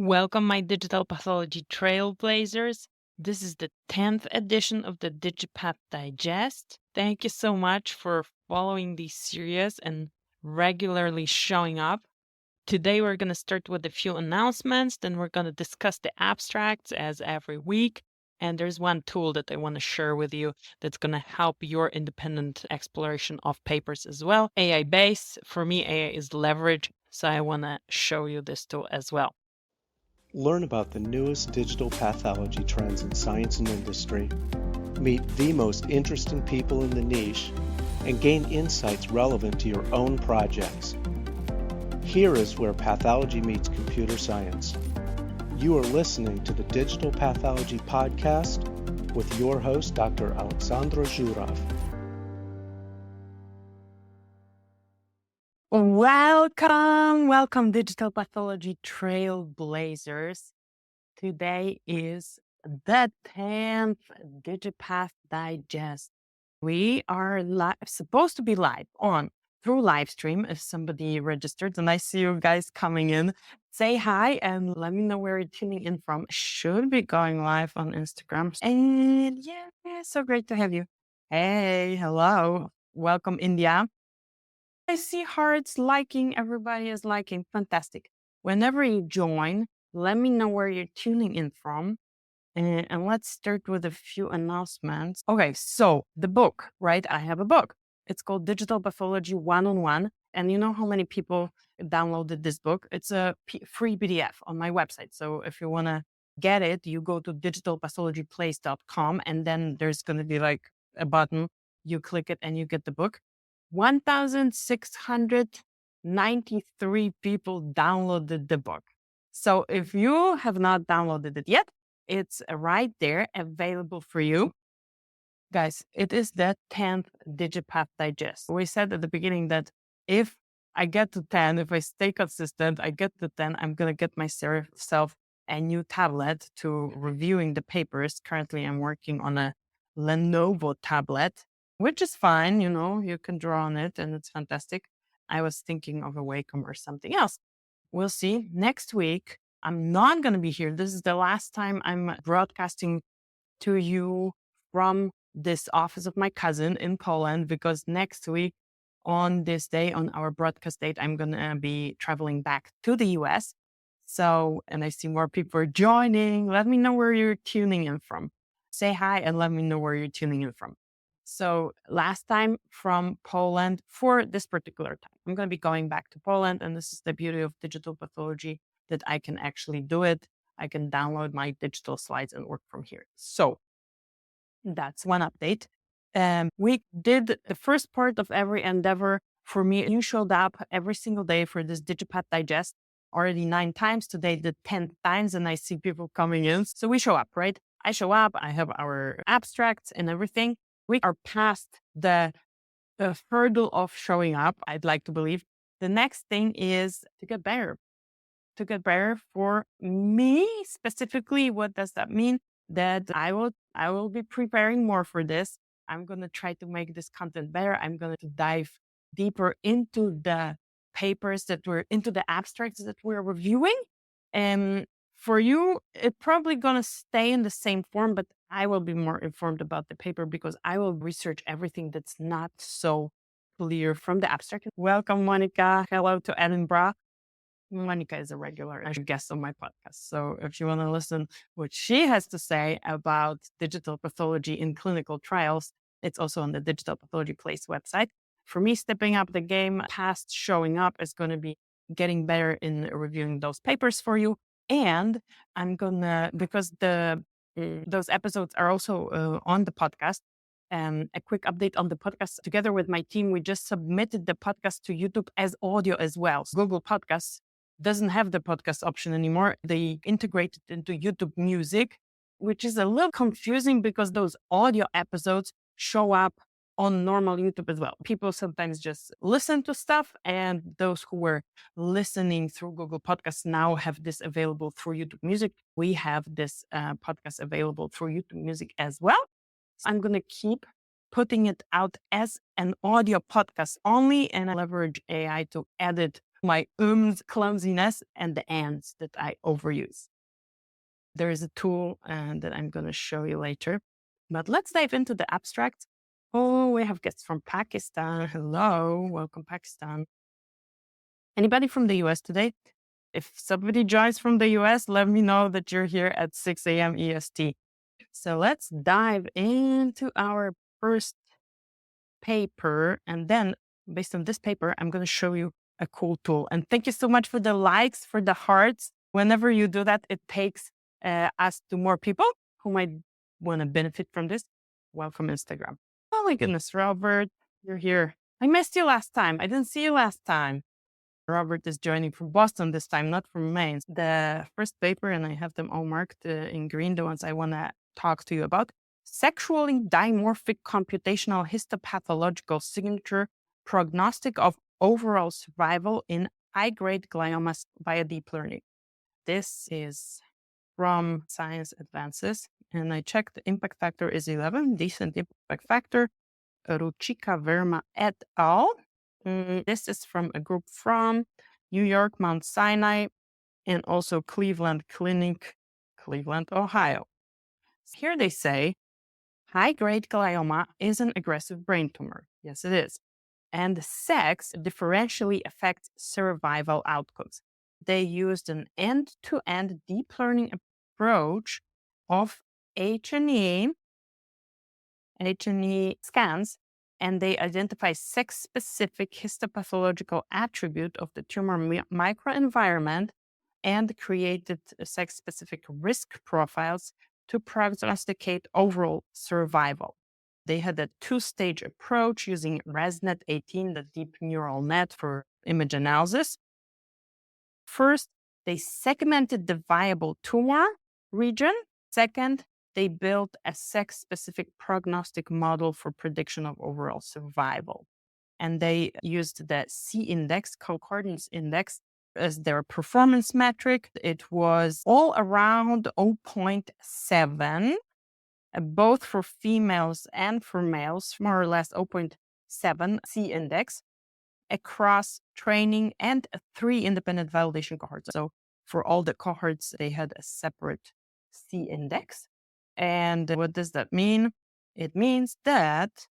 Welcome, my digital pathology trailblazers. This is the 10th edition of the DigiPath Digest. Thank you so much for following these series and regularly showing up. Today, we're going to start with a few announcements, then we're going to discuss the abstracts as every week. And there's one tool that I want to share with you that's going to help your independent exploration of papers as well. AI base. For me, AI is leverage, so I want to show you this tool as well. Learn about the newest digital pathology trends in science and industry, meet the most interesting people in the niche, and gain insights relevant to your own projects. Here is where pathology meets computer science. You are listening to the Digital Pathology Podcast with your host, Dr. Alexandra Zhurov. Welcome, Digital Pathology Trailblazers. Today is the 10th DigiPath Digest. We are supposed to be live through live stream if somebody registered, and I see you guys coming in. Say hi and let me know where you're tuning in from. Should be going live on Instagram. And yeah, so great to have you. Hey, hello. Welcome, India. I see hearts liking, everybody is liking. Fantastic. Whenever you join, let me know where you're tuning in from. And let's start with a few announcements. Okay, so the book, right? I have a book. It's called Digital Pathology One-on-One. And you know how many people downloaded this book? It's a free PDF on my website. So if you want to get it, you go to digitalpathologyplace.com and then there's going to be like a button. You click it and you get the book. 1,693 people downloaded the book. So if you have not downloaded it yet, it's right there available for you. Guys, it is the 10th DigiPath Digest. We said at the beginning that if I get to 10, if I stay consistent, I get to 10, I'm going to get myself a new tablet to reviewing the papers. Currently, I'm working on a Lenovo tablet, which is fine. You know, you can draw on it and it's fantastic. I was thinking of a Wacom or something else. We'll see. Next week, I'm not going to be here. This is the last time I'm broadcasting to you from this office of my cousin in Poland, because next week on this day, on our broadcast date, I'm going to be traveling back to the US. So, and I see more people are joining. Let me know where you're tuning in from. Say hi and let me know where you're tuning in from. So last time from Poland for this particular time. I'm going to be going back to Poland, and this is the beauty of digital pathology, that I can actually do it. I can download my digital slides and work from here. So that's one update. We did the first part of every endeavor. For me, you showed up every single day for this DigiPath Digest already 9 times. Today, the 10th times, and I see people coming in. So we show up, right? I show up. I have our abstracts and everything. We are past the hurdle of showing up, I'd like to believe. The next thing is to get better. To get better for me specifically, what does that mean? That I will be preparing more for this. I'm going to try to make this content better. I'm going to dive deeper into the papers into the abstracts that we're reviewing. And for you, it's probably going to stay in the same form, but I will be more informed about the paper because I will research everything that's not so clear from the abstract. Welcome, Monica. Hello to Edinburgh. Monica is a regular guest on my podcast. So if you want to listen what she has to say about digital pathology in clinical trials, it's also on the Digital Pathology Place website. For me, stepping up the game past showing up is going to be getting better in reviewing those papers for you. And I'm going to, because those episodes are also on the podcast, a quick update on the podcast. Together with my team, we just submitted the podcast to YouTube as audio as well. Google Podcasts doesn't have the podcast option anymore. They integrate it into YouTube Music, which is a little confusing because those audio episodes show up on normal YouTube as well. People sometimes just listen to stuff, and those who were listening through Google Podcasts now have this available through YouTube Music. We have this podcast available through YouTube Music as well. So I'm going to keep putting it out as an audio podcast only, and I leverage AI to edit my clumsiness, and the ands that I overuse. There is a tool that I'm going to show you later. But let's dive into the abstract. Oh, we have guests from Pakistan. Hello, welcome Pakistan. Anybody from the US today? If somebody joins from the US, let me know that you're here at 6 a.m. EST. So let's dive into our first paper. And then based on this paper, I'm going to show you a cool tool. And thank you so much for the likes, for the hearts. Whenever you do that, it takes us to more people who might want to benefit from this. Welcome, Instagram. Oh my goodness, Robert, you're here. I missed you last time. I didn't see you last time. Robert is joining from Boston this time, not from Maine. The first paper, and I have them all marked in green, the ones I want to talk to you about. Sexually dimorphic computational histopathological signature prognostic of overall survival in high-grade gliomas via deep learning. This is from Science Advances, and I checked the impact factor is 11, decent impact factor, Ruchika Verma et al. This is from a group from New York, Mount Sinai, and also Cleveland Clinic, Cleveland, Ohio. Here they say, high-grade glioma is an aggressive brain tumor. Yes, it is. And sex differentially affects survival outcomes. They used an end-to-end deep learning approach of H&E scans, and they identify sex-specific histopathological attribute of the tumor microenvironment and created sex-specific risk profiles to prognosticate overall survival. They had a two-stage approach using ResNet-18, the deep neural net for image analysis. First, they segmented the viable tumor region. Second, they built a sex-specific prognostic model for prediction of overall survival. And they used the C-index, concordance index, as their performance metric. It was all around 0.7, both for females and for males, more or less 0.7 C-index across training and 3 independent validation cohorts. So for all the cohorts, they had a separate C-index. And what does that mean? It means that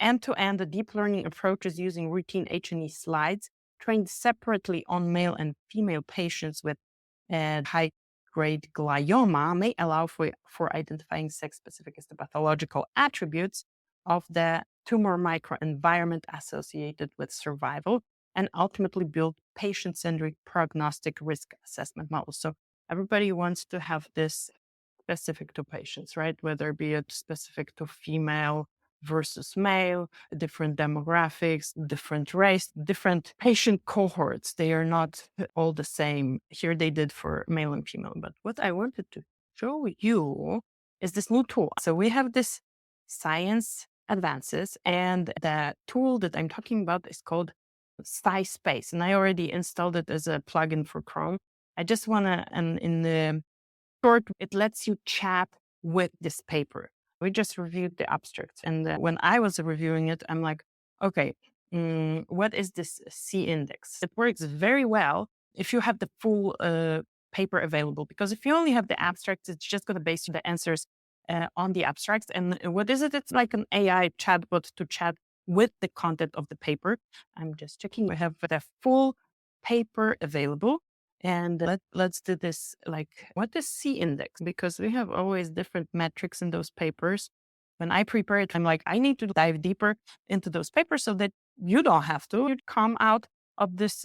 end-to-end the deep learning approaches using routine H&E slides trained separately on male and female patients with high-grade glioma may allow for identifying sex-specific histopathological attributes of the tumor microenvironment associated with survival and ultimately build patient-centric prognostic risk assessment models. So everybody wants to have this specific to patients, right? Whether it be specific to female versus male, different demographics, different race, different patient cohorts. They are not all the same. Here they did for male and female. But what I wanted to show you is this new tool. So we have this Science Advances, and the tool that I'm talking about is called SciSpace. And I already installed it as a plugin for Chrome. I just want to, and in the short, it lets you chat with this paper. We just reviewed the abstract. And when I was reviewing it, I'm like, okay, what is this C-index? It works very well if you have the full paper available, because if you only have the abstract, it's just going to base the answers on the abstracts. And what is it? It's like an AI chatbot to chat with the content of the paper. I'm just checking. We have the full paper available. And let's do this, like, what is C-index? Because we have always different metrics in those papers. When I prepare it, I'm like, I need to dive deeper into those papers so that you don't have to. You'd come out of this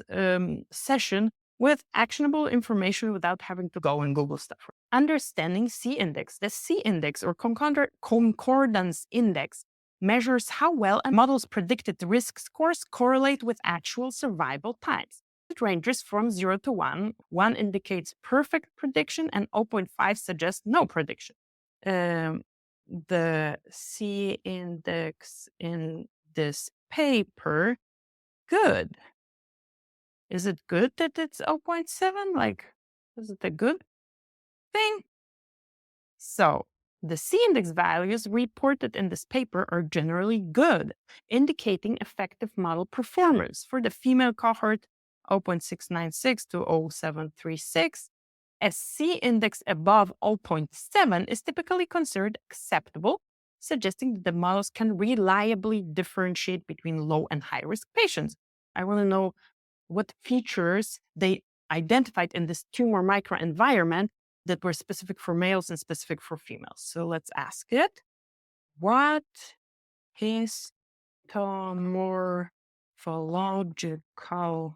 session with actionable information without having to go and Google stuff. Understanding C-index. The C-index or concordance index measures how well a model's predicted risk scores correlate with actual survival times. It ranges from 0 to 1. 1 indicates perfect prediction and 0.5 suggests no prediction. The C-index in this paper, good. Is it good that it's 0.7? Like, is it a good thing? So the C-index values reported in this paper are generally good, indicating effective model performance. For the female cohort, 0.696 to 0.736. A C index above 0.7 is typically considered acceptable, suggesting that the models can reliably differentiate between low and high risk patients. I want to know what features they identified in this tumor microenvironment that were specific for males and specific for females. So let's ask it. What histomorphological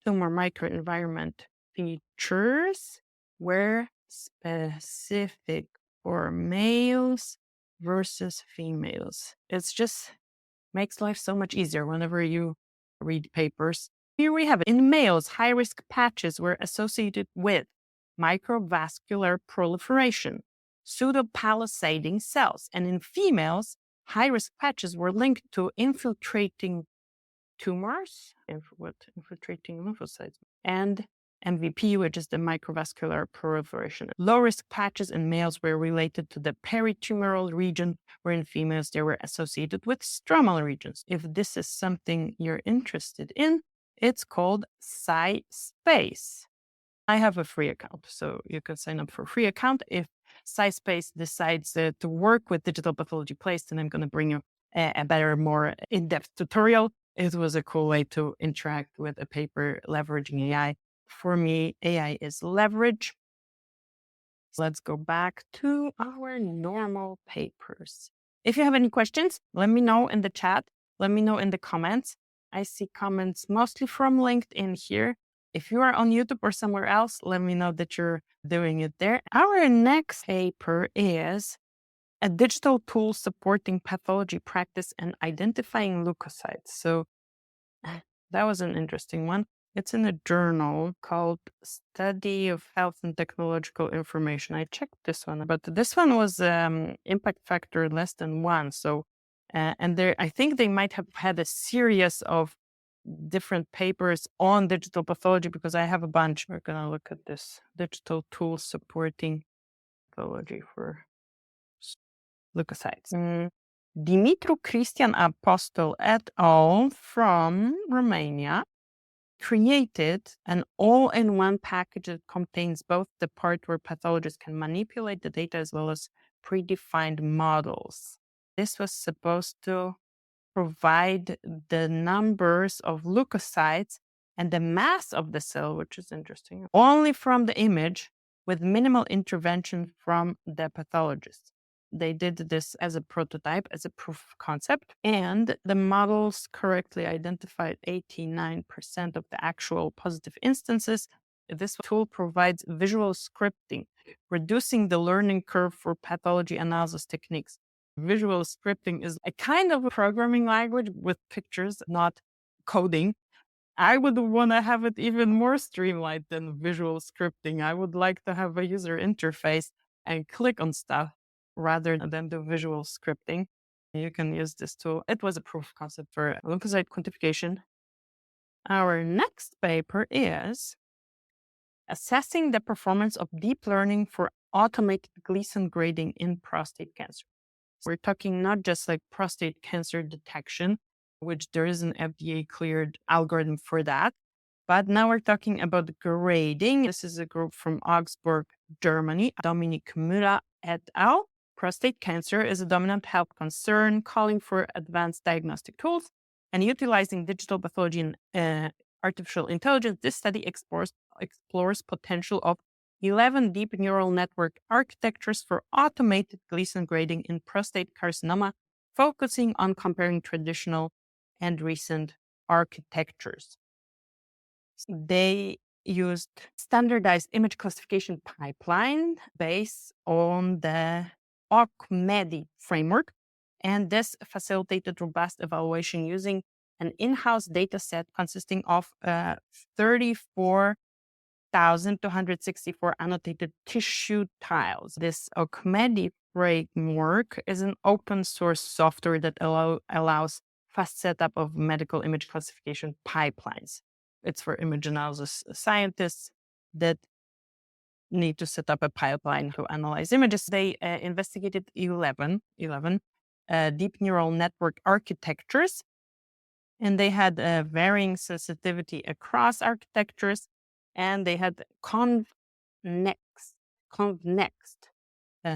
tumor microenvironment features were specific for males versus females? It's just makes life so much easier whenever you read papers. Here we have it. In males, high-risk patches were associated with microvascular proliferation, pseudopalisading cells, and in females, high-risk patches were linked to infiltrating tumors, infiltrating lymphocytes, and MVP, which is the microvascular proliferation. Low-risk patches in males were related to the peritumoral region, where in females they were associated with stromal regions. If this is something you're interested in, it's called SciSpace. I have a free account, so you can sign up for a free account. If SciSpace decides to work with Digital Pathology Place, then I'm going to bring you a better, more in-depth tutorial. It was a cool way to interact with a paper leveraging AI. For me, AI is leverage. Let's go back to our normal papers. If you have any questions, let me know in the chat. Let me know in the comments. I see comments mostly from LinkedIn here. If you are on YouTube or somewhere else, let me know that you're doing it there. Our next paper is a digital tool supporting pathology practice and identifying leukocytes. So that was an interesting one. It's in a journal called Study of Health and Technological Information. I checked this one, but this one was impact factor less than 1. So, and there, I think they might have had a series of different papers on digital pathology because I have a bunch. We're going to look at this digital tool supporting pathology for leukocytes. Dimitru Cristian Apostol et al. From Romania created an all-in-one package that contains both the part where pathologists can manipulate the data as well as predefined models. This was supposed to provide the numbers of leukocytes and the mass of the cell, which is interesting, only from the image with minimal intervention from the pathologist. They did this as a prototype, as a proof of concept, and the models correctly identified 89% of the actual positive instances. This tool provides visual scripting, reducing the learning curve for pathology analysis techniques. Visual scripting is a kind of a programming language with pictures, not coding. I would want to have it even more streamlined than visual scripting. I would like to have a user interface and click on stuff rather than the visual scripting. You can use this tool. It was a proof of concept for leukocyte quantification. Our next paper is assessing the performance of deep learning for automated Gleason grading in prostate cancer. We're talking not just like prostate cancer detection, which there is an FDA cleared algorithm for that, but now we're talking about grading. This is a group from Augsburg, Germany, Dominik Müller et al. Prostate cancer is a dominant health concern, calling for advanced diagnostic tools and utilizing digital pathology and artificial intelligence. This study explores potential of 11 deep neural network architectures for automated Gleason grading in prostate carcinoma, focusing on comparing traditional and recent architectures. They used standardized image classification pipeline based on the OCMEDI framework, and this facilitated robust evaluation using an in-house data set consisting of 34,264 annotated tissue tiles. This OCMEDI framework is an open source software that allows fast setup of medical image classification pipelines. It's for image analysis scientists that need to set up a pipeline to analyze images. They investigated 11 deep neural network architectures And they had varying sensitivity across architectures, and they had convnext,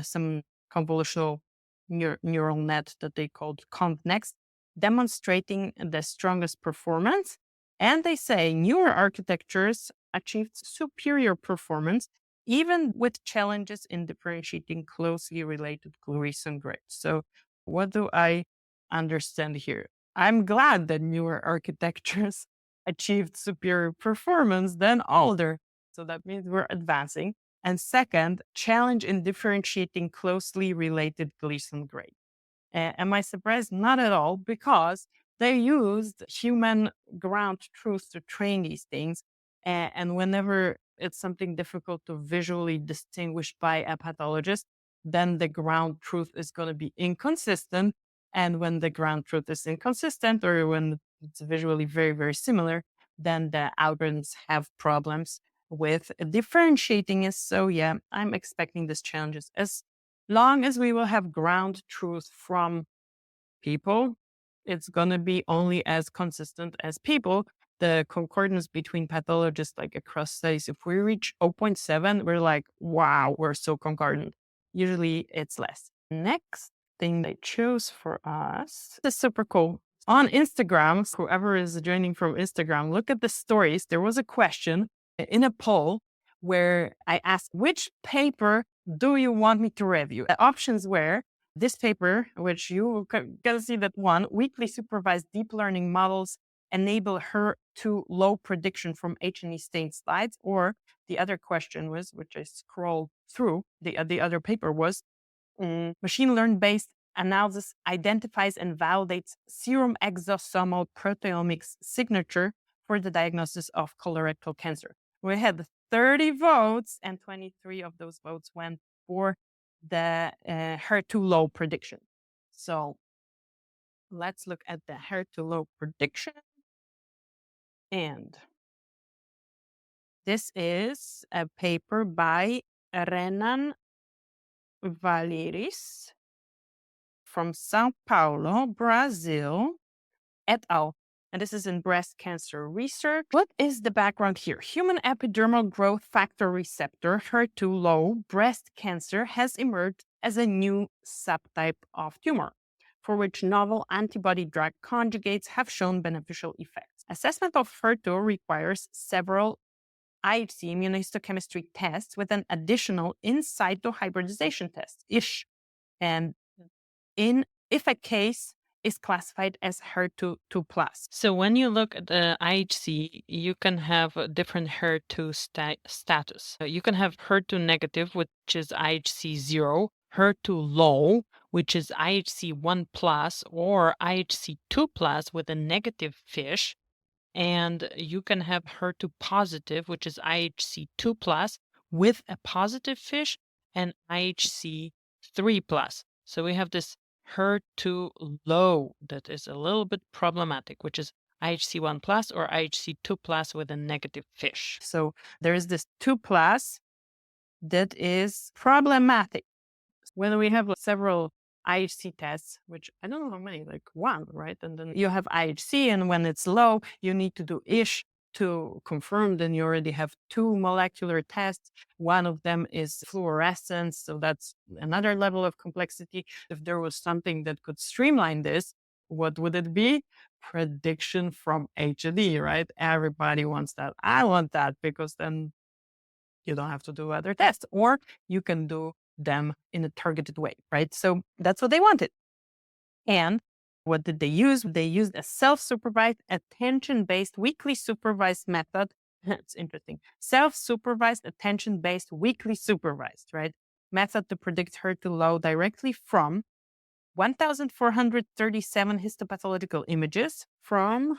some convolutional neural net that they called convnext, demonstrating the strongest performance. And they say newer architectures achieved superior performance, even with challenges in differentiating closely related Gleason grades. So, what do I understand here? I'm glad that newer architectures achieved superior performance than older. So that means we're advancing. And second, challenge in differentiating closely related Gleason grade. Am I surprised? Not at all, because they used human ground truth to train these things. And whenever it's something difficult to visually distinguish by a pathologist, then the ground truth is going to be inconsistent. And when the ground truth is inconsistent, or when it's visually very, very similar, then the algorithms have problems with differentiating it. So yeah, I'm expecting these challenges. As long as we will have ground truth from people, it's going to be only as consistent as people. The concordance between pathologists, like across studies, if we reach 0.7, we're like, wow, we're so concordant. Usually it's less. Next thing they chose for us is super cool. On Instagram, whoever is joining from Instagram, look at the stories. There was a question in a poll where I asked, which paper do you want me to review? The options were this paper, which you can see that one, weakly supervised deep learning models enable HER2 low prediction from H&E stained slides. Or the other question was, which I scrolled through, the other paper was, machine learning-based analysis identifies and validates serum exosomal proteomics signature for the diagnosis of colorectal cancer. We had 30 votes, and 23 of those votes went for the HER2 low prediction. So let's look at the HER2 low prediction. And this is a paper by Renan Valeris from Sao Paulo, Brazil, et al. And this is in breast cancer research. What is the background here? Human epidermal growth factor receptor, HER2 low breast cancer, has emerged as a new subtype of tumor, for which novel antibody drug conjugates have shown beneficial effects. Assessment of HER2 requires several IHC immunohistochemistry tests with an additional in situ hybridization test, ISH. And if a case is classified as HER2 2+. So when you look at the IHC, you can have a different HER2 status. You can have HER2 negative, which is IHC 0, HER2 low, which is IHC 1+, or IHC 2+ with a negative FISH. And you can have HER2 positive, which is IHC 2+ with a positive FISH, and IHC 3+. So we have this HER2 low that is a little bit problematic, which is IHC 1+ or IHC 2+ with a negative FISH. So there is this 2+ that is problematic. When we have several IHC tests, which I don't know how many, like one, right? And then you have IHC, and when it's low, you need to do ISH to confirm. Then you already have two molecular tests. One of them is fluorescence, so that's another level of complexity. If there was something that could streamline this, what would it be? Prediction from H&E, right? Everybody wants that. I want that, because then you don't have to do other tests, or you can do them in a targeted way, right? So that's what they wanted. And what did they use? They used a self-supervised, attention-based, weekly supervised method. It's interesting. Self-supervised, attention-based, weekly supervised, right? Method to predict HER2 low directly from 1,437 histopathological images from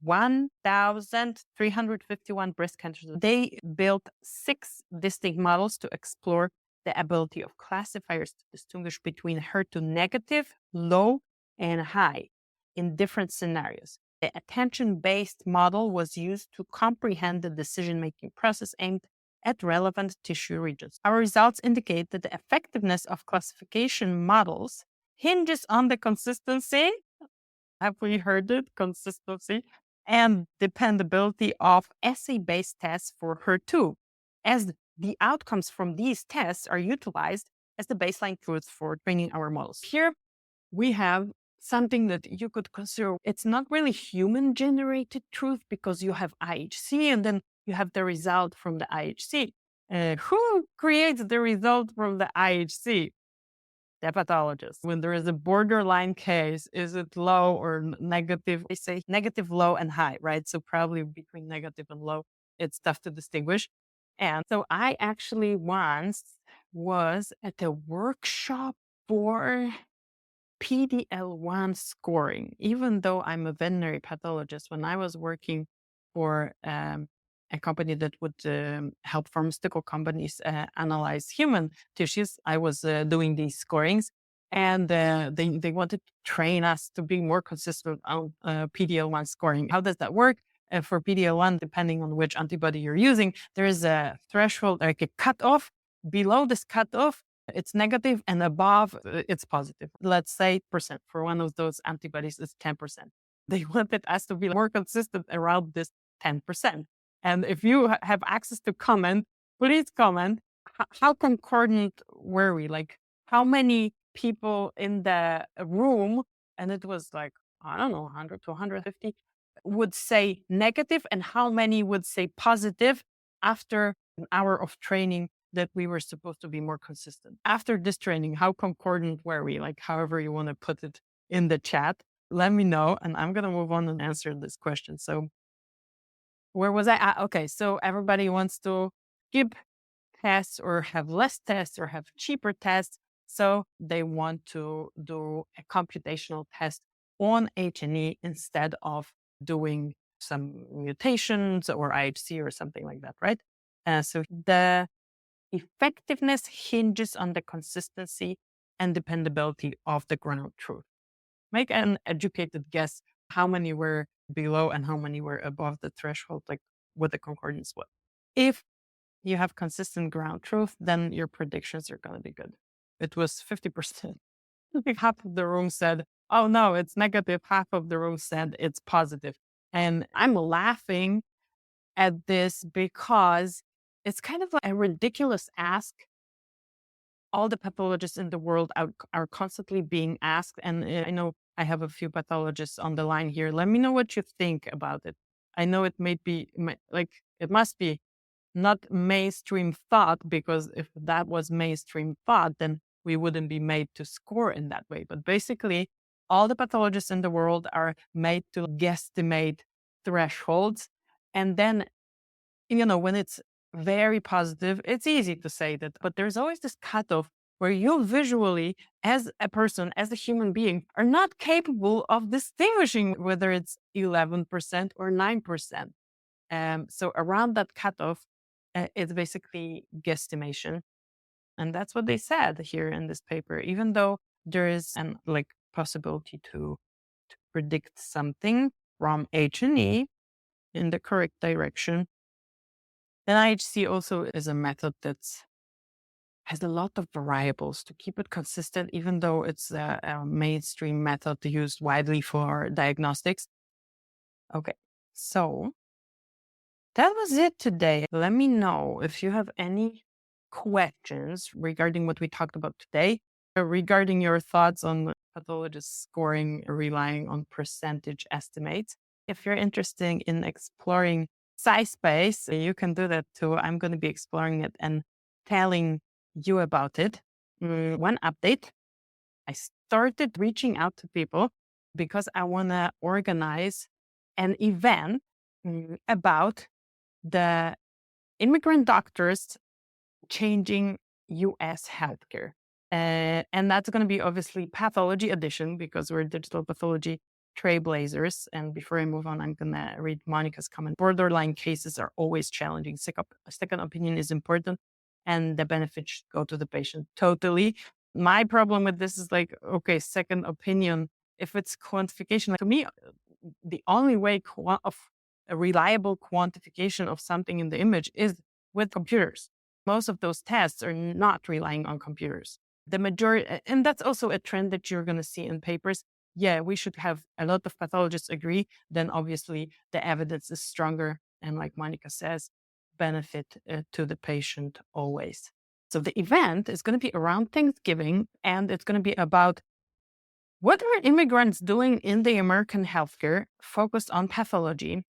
1,351 breast cancers. They built 6 distinct models to explore the ability of classifiers to distinguish between HER2 negative, low, and high in different scenarios. The attention-based model was used to comprehend the decision-making process aimed at relevant tissue regions. Our results indicate that the effectiveness of classification models hinges on the consistency Have we heard it? Consistency and dependability of assay-based tests for HER2, as the outcomes from these tests are utilized as the baseline truth for training our models. Here we have something that you could consider. It's not really human generated truth because you have IHC and then you have the result from the IHC. Who creates the result from the IHC? The pathologist. When there is a borderline case, is it low or negative? They say negative, low, and high, right? So probably between negative and low, it's tough to distinguish. And so I actually once was at a workshop for PDL1 scoring. Even though I'm a veterinary pathologist, when I was working for a company that would help pharmaceutical companies analyze human tissues, I was doing these scorings. And they wanted to train us to be more consistent on PDL1 scoring. How does that work? For PDL1, depending on which antibody you're using, there is a threshold, like a cutoff. Below this cutoff, it's negative, and above it's positive. Let's say percent for one of those antibodies is 10%. They wanted us to be more consistent around this 10%. And if you have access to comment, please comment. How concordant were we? Like how many people in the room, and it was like, I don't know, 100 to 150, would say negative, and how many would say positive after an hour of training that we were supposed to be more consistent. After this training, how concordant were we? Like, however you want to put it in the chat, let me know. And I'm going to move on and answer this question. So where was I at? Okay. So everybody wants to skip tests or have less tests or have cheaper tests. So they want to do a computational test on H&E instead of doing some mutations or IHC or something like that, right? So the effectiveness hinges on the consistency and dependability of the ground truth. Make an educated guess how many were below and how many were above the threshold, like what the concordance was. If you have consistent ground truth, then your predictions are going to be good. It was 50%. Half of the room said, oh no, it's negative. Half of the room said it's positive. And I'm laughing at this because it's kind of like a ridiculous ask. All the pathologists in the world are constantly being asked. And I know I have a few pathologists on the line here. Let me know what you think about it. I know it may be like, it must be not mainstream thought, because if that was mainstream thought, then we wouldn't be made to score in that way. But basically, all the pathologists in the world are made to guesstimate thresholds. And then, when it's very positive, it's easy to say that. But there's always this cutoff where you visually, as a person, as a human being, are not capable of distinguishing whether it's 11% or 9%. So around that cutoff, it's basically guesstimation. And that's what they said here in this paper. Even though there is an possibility to predict something from H&E in the correct direction, then IHC also is a method that has a lot of variables to keep it consistent, even though it's a mainstream method used widely for diagnostics. Okay, so that was it today. Let me know if you have any questions regarding what we talked about today, regarding your thoughts on pathologists scoring, relying on percentage estimates. If you're interested in exploring SciSpace, you can do that too. I'm going to be exploring it and telling you about it. One update, I started reaching out to people because I want to organize an event about the immigrant doctors changing US healthcare. And that's going to be obviously pathology edition, because we're digital pathology trailblazers. And before I move on, I'm going to read Monica's comment. Borderline cases are always challenging. Second opinion is important, and the benefits should go to the patient. Totally. My problem with this is okay, second opinion, if it's quantification, to me, the only way of a reliable quantification of something in the image is with computers. Most of those tests are not relying on computers. The majority, and that's also a trend that you're going to see in papers. yeah, we should have a lot of pathologists agree, then obviously the evidence is stronger. And like Monica says, benefit to the patient always. So the event is going to be around Thanksgiving, and it's going to be about what are immigrants doing in the American healthcare focused on pathology.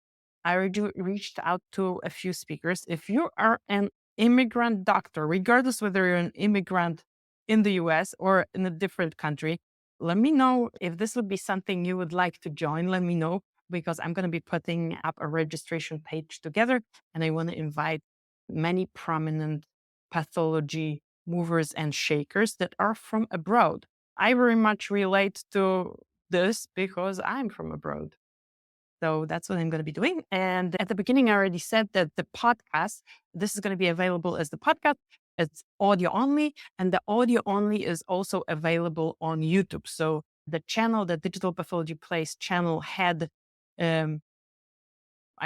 I reached out to a few speakers. If you are an immigrant doctor, regardless whether you're an immigrant in the US or in a different country, let me know if this would be something you would like to join. Let me know, because I'm going to be putting up a registration page together, and I want to invite many prominent pathology movers and shakers that are from abroad. I very much relate to this because I'm from abroad. So that's what I'm going to be doing. And at the beginning, I already said that the podcast, this is going to be available as the podcast. It's audio only, and the audio only is also available on YouTube. So the channel, the Digital Pathology Place channel, had, I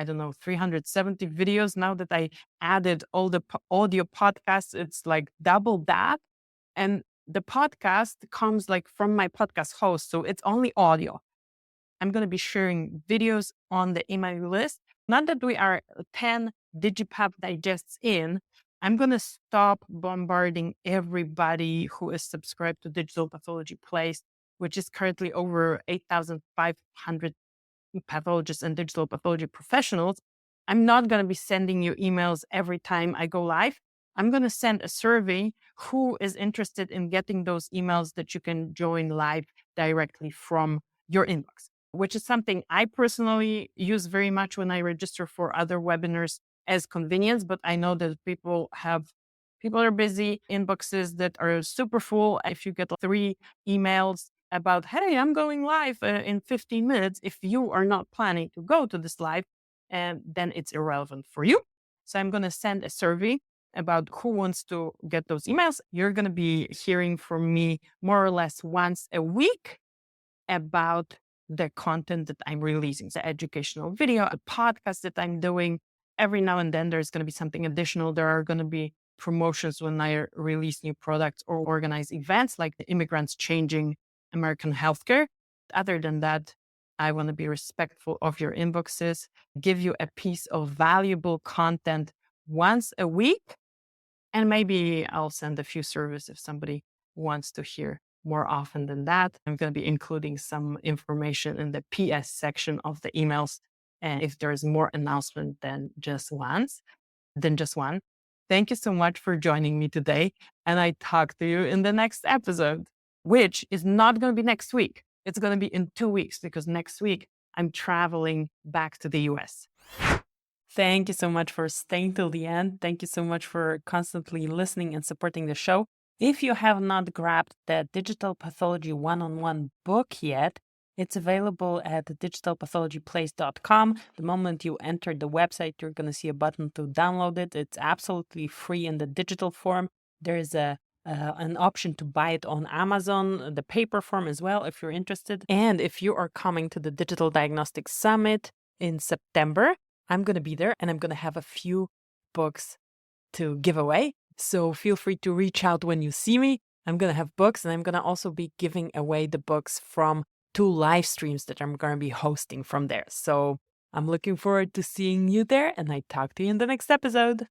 don't know, 370 videos. Now that I added all the audio podcasts, it's like double that. And the podcast comes like from my podcast host. So it's only audio. I'm going to be sharing videos on the email list. Not that we are 10 DigiPath Digests in. I'm going to stop bombarding everybody who is subscribed to Digital Pathology Place, which is currently over 8,500 pathologists and digital pathology professionals. I'm not going to be sending you emails every time I go live. I'm going to send a survey who is interested in getting those emails that you can join live directly from your inbox, which is something I personally use very much when I register for other webinars as convenience. But I know that people are busy, inboxes that are super full. If you get 3 emails about, hey, I'm going live in 15 minutes, if you are not planning to go to this live, then it's irrelevant for you. So I'm going to send a survey about who wants to get those emails. You're going to be hearing from me more or less once a week about the content that I'm releasing, the educational video, a podcast that I'm doing. Every now and then, there's going to be something additional. There are going to be promotions when I release new products or organize events like the Immigrants Changing American Healthcare. Other than that, I want to be respectful of your inboxes, give you a piece of valuable content once a week, and maybe I'll send a few surveys if somebody wants to hear more often than that. I'm going to be including some information in the PS section of the emails. And if there's more announcement than just one. Thank you so much for joining me today. And I talk to you in the next episode, which is not going to be next week. It's going to be in 2 weeks, because next week I'm traveling back to the US. Thank you so much for staying till the end. Thank you so much for constantly listening and supporting the show. If you have not grabbed the Digital Pathology One-on-One book yet, it's available at digitalpathologyplace.com. The moment you enter the website, you're going to see a button to download it. It's absolutely free in the digital form. There is an option to buy it on Amazon, the paper form as well, if you're interested. And if you are coming to the Digital Diagnostics Summit in September, I'm going to be there, and I'm going to have a few books to give away. So feel free to reach out when you see me. I'm going to have books, and I'm going to also be giving away the books from 2 live streams that I'm going to be hosting from there. So I'm looking forward to seeing you there, and I talk to you in the next episode.